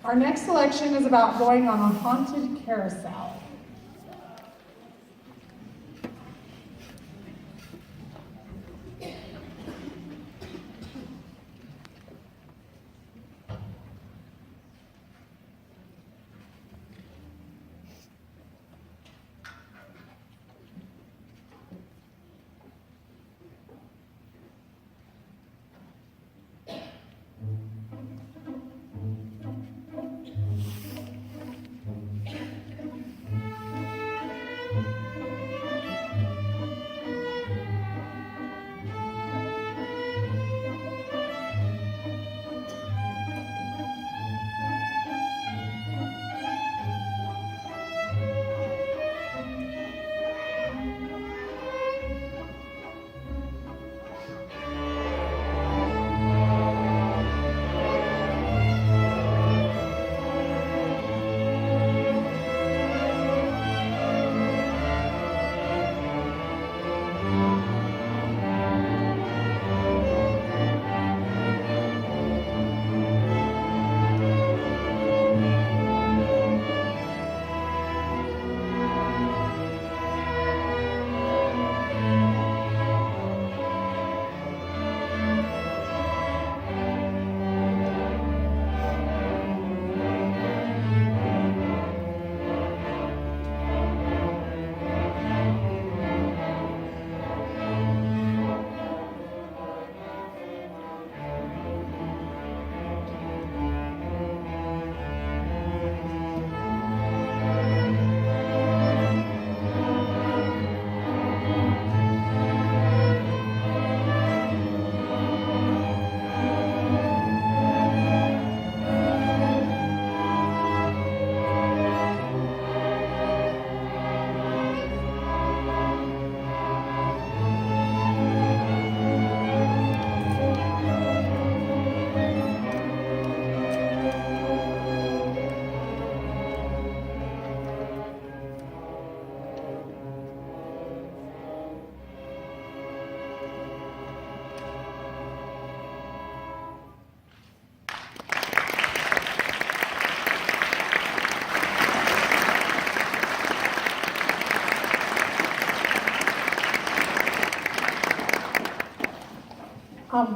Our next selection is about going on a haunted carousel.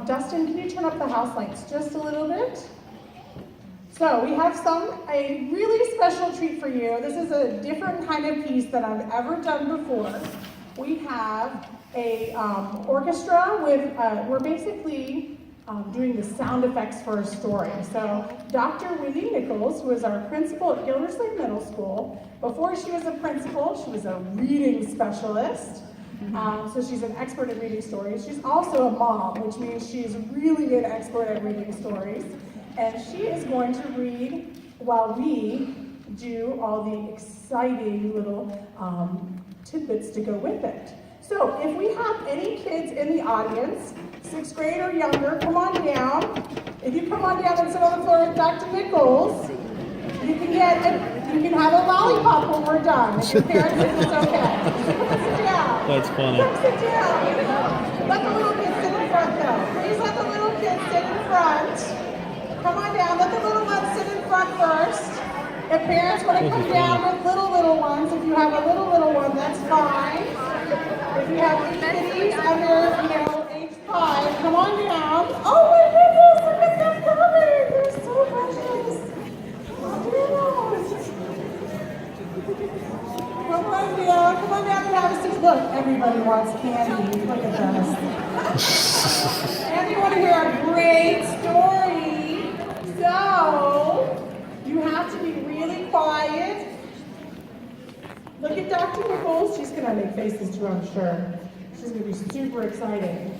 Dustin, can you turn up the house lights just a little bit? So we have a really special treat for you. This is a different kind of piece than I've ever done before. We have a orchestra with, we're basically doing the sound effects for a story. So Dr. Wendy Nichols, who is our principal at Gildersleeve Middle School, before she was a principal, she was a reading specialist. So she's an expert at reading stories. She's also a mom, which means she's really an expert at reading stories. And she is going to read while we do all the exciting little tidbits to go with it. So if we have any kids in the audience, 6th grade or younger, come on down. If you come on down and sit on the floor with Dr. Nichols, you can have a lollipop when we're done. If your parents think it's okay. Sit down. That's funny. Come sit down. Let the little kids sit in front though. Please let the little kids sit in front. Come on down. Let the little ones sit in front first. If parents want to come down with little ones, if you have a little one, that's fine. If you have kitties under, age 5, come on down. Oh my goodness, look at them coming. They're so precious. Come on down and have a seat. Look, everybody wants candy. Look at this. And you want to hear a great story. So, you have to be really quiet. Look at Dr. Nichols. She's going to make faces too, I'm sure. She's going to be super excited.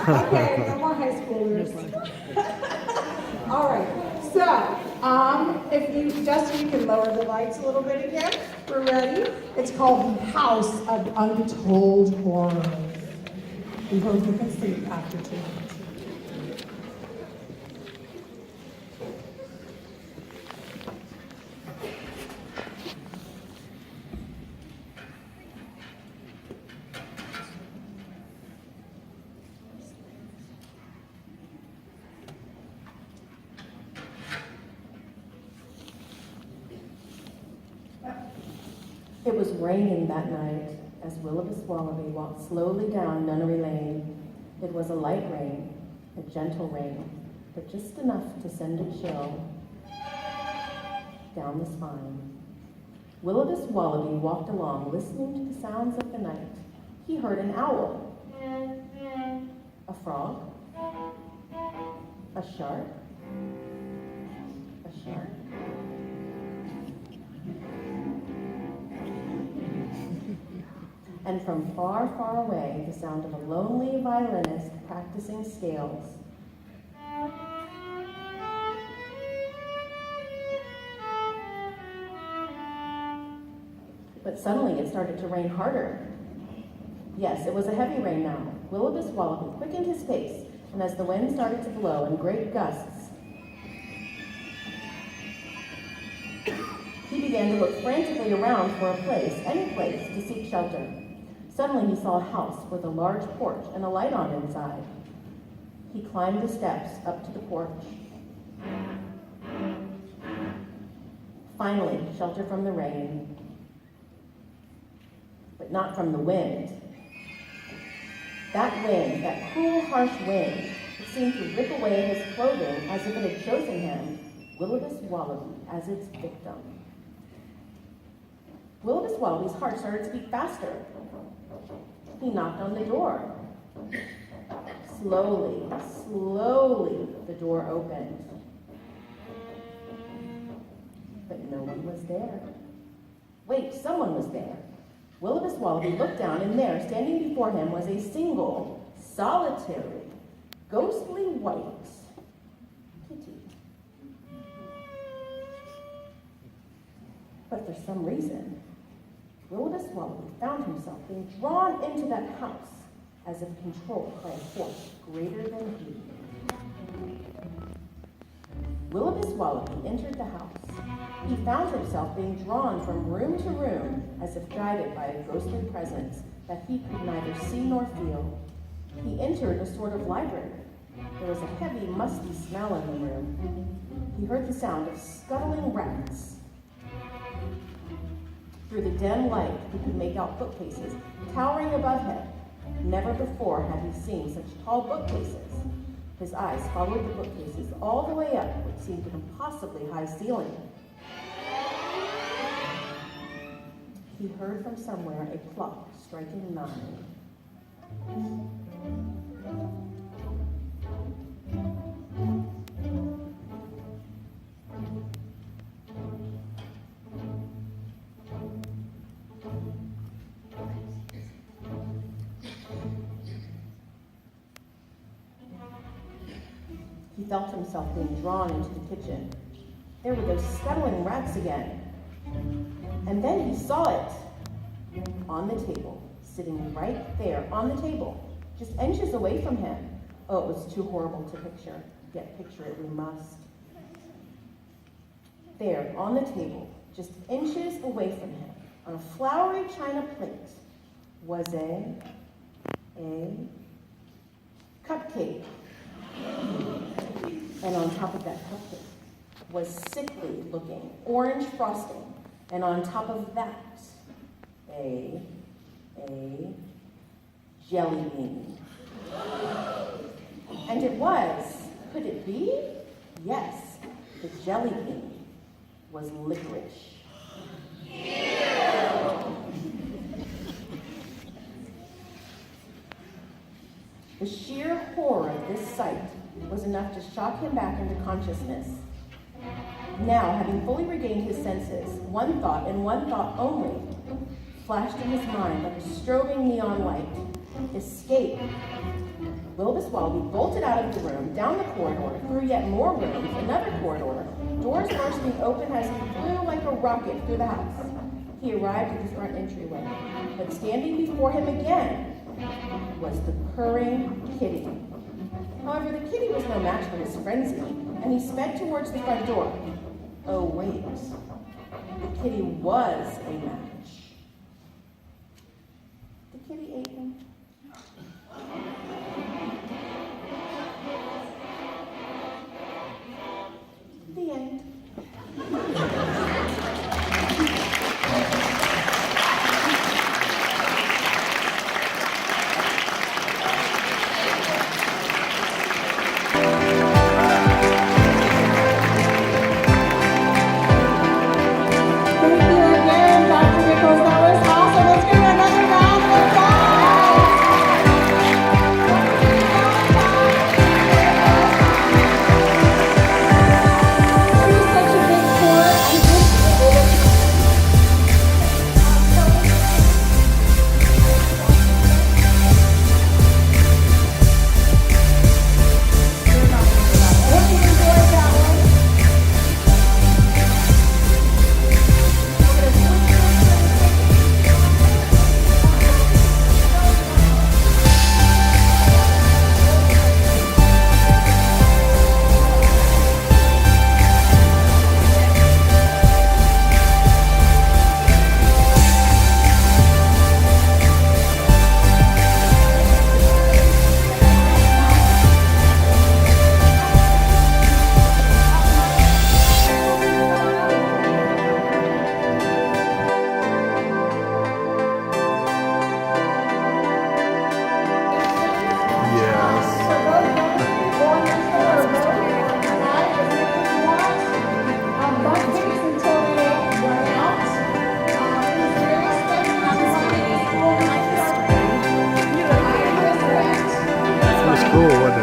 Okay, no more high schoolers. All right. So, Justin, you can lower the lights a little bit again. We're ready. It's called The House of Untold Horrors. We hope you can sleep after tonight. It was raining that night as Willibus Wallaby walked slowly down Nunnery Lane. It was a light rain, a gentle rain, but just enough to send a chill down the spine. Willibus Wallaby walked along, listening to the sounds of the night. He heard an owl, a frog, a shark, a shark. And from far, far away, the sound of a lonely violinist practicing scales. But suddenly it started to rain harder. Yes, it was a heavy rain now. Willibus Wallaby quickened his pace, and as the wind started to blow in great gusts, he began to look frantically around for a place, any place, to seek shelter. Suddenly he saw a house with a large porch and a light on inside. He climbed the steps up to the porch. Finally, shelter from the rain, but not from the wind. That wind, that cruel, harsh wind, it seemed to rip away his clothing as if it had chosen him, Willibus Wallaby, as its victim. Willibus Wallaby's heart started to beat faster. He knocked on the door. Slowly, slowly, the door opened. But no one was there. Wait, someone was there. Willibus Wallaby looked down, and there, standing before him, was a single, solitary, ghostly white kitty. But for some reason, Willibus Wallaby found himself being drawn into that house as if controlled by a force greater than he. Willibus Wallaby entered the house. He found himself being drawn from room to room as if guided by a ghostly presence that he could neither see nor feel. He entered a sort of library. There was a heavy, musty smell in the room. He heard the sound of scuttling rats. Through the dim light, he could make out bookcases towering above him. Never before had he seen such tall bookcases. His eyes followed the bookcases all the way up what seemed an impossibly high ceiling. He heard from somewhere a clock striking 9. He felt himself being drawn into the kitchen. There were those scuttling rats again. And then he saw it on the table, sitting right there on the table, just inches away from him. Oh, it was too horrible to picture, yet picture it we must. There on the table, just inches away from him, on a flowery china plate, was a cupcake. And on top of that cupcake was sickly looking orange frosting. And on top of that, a jelly bean. And it was, could it be? Yes, the jelly bean was licorice. The sheer horror of this sight was enough to shock him back into consciousness. Now, having fully regained his senses, one thought, and one thought only, flashed in his mind like a strobing neon light. Escape. Willibus Wallaby bolted out of the room, down the corridor, through yet more rooms, another corridor, doors bursting open as he flew like a rocket through the house. He arrived at his front entryway, but standing before him again was the purring kitty. However, the kitty was no match for his frenzy, and he sped towards the front door. Oh, wait. The kitty was a match. The kitty ate him. The end. Oh, wonderful.